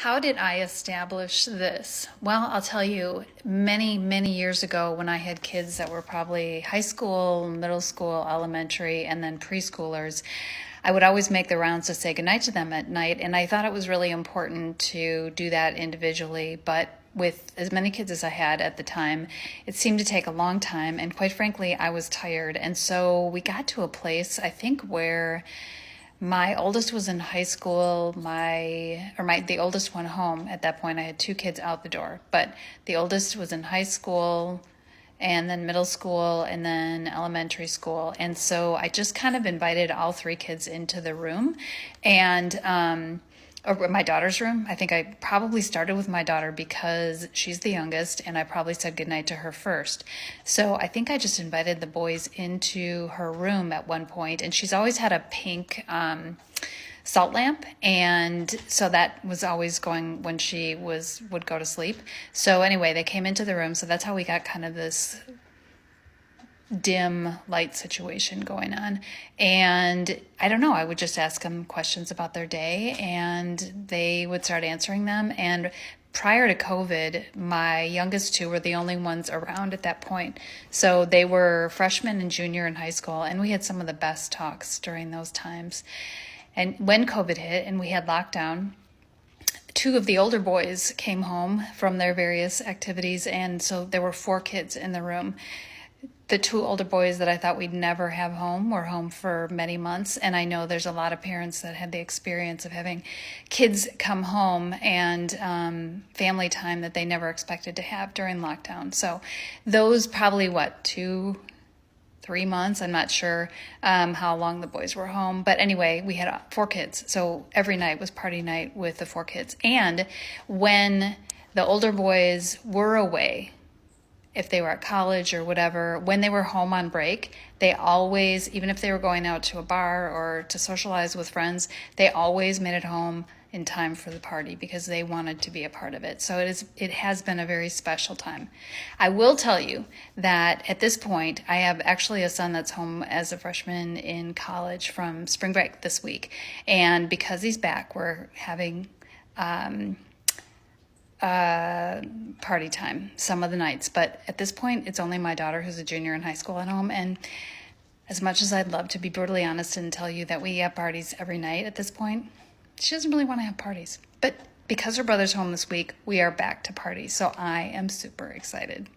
How did I establish this? Well, I'll tell you, many, many years ago when I had kids that were probably high school, middle school, elementary, and then preschoolers, I would always make the rounds to say goodnight to them at night. And I thought it was really important to do that individually. But with as many kids as I had at the time, it seemed to take a long time. And quite frankly, I was tired. And so we got to a place, I think, where my oldest was in high school. The oldest one home at that point. I had two kids out the door, but the oldest was in high school, and then middle school, and then elementary school. And so I just kind of invited all three kids into the room, and or my daughter's room. I think I probably started with my daughter because she's the youngest, and I probably said goodnight to her first. So I think I just invited the boys into her room at one point, and she's always had a pink salt lamp, and so that was always going when she would go to sleep. So anyway, they came into the room, so that's how we got kind of this dim light situation going on. And I don't know, I would just ask them questions about their day and they would start answering them. And prior to COVID, my youngest two were the only ones around at that point. So they were freshman and junior in high school, and we had some of the best talks during those times. And when COVID hit and we had lockdown, two of the older boys came home from their various activities, and so there were four kids in the room. The two older boys that I thought we'd never have home were home for many months. And I know there's a lot of parents that had the experience of having kids come home and family time that they never expected to have during lockdown. So those probably, 2-3 months, I'm not sure how long the boys were home. But anyway, we had four kids. So every night was party night with the four kids. And when the older boys were away, if they were at college or whatever, when they were home on break, they always, even if they were going out to a bar or to socialize with friends, they always made it home in time for the party because they wanted to be a part of it. So it has been a very special time. I will tell you that at this point, I have actually a son that's home as a freshman in college from spring break this week. And because he's back, we're having party time some of the nights. But at this point, it's only my daughter who's a junior in high school at home. And as much as I'd love to be brutally honest and tell you that we have parties every night at this point, she doesn't really want to have parties. But because her brother's home this week, we are back to parties. So I am super excited.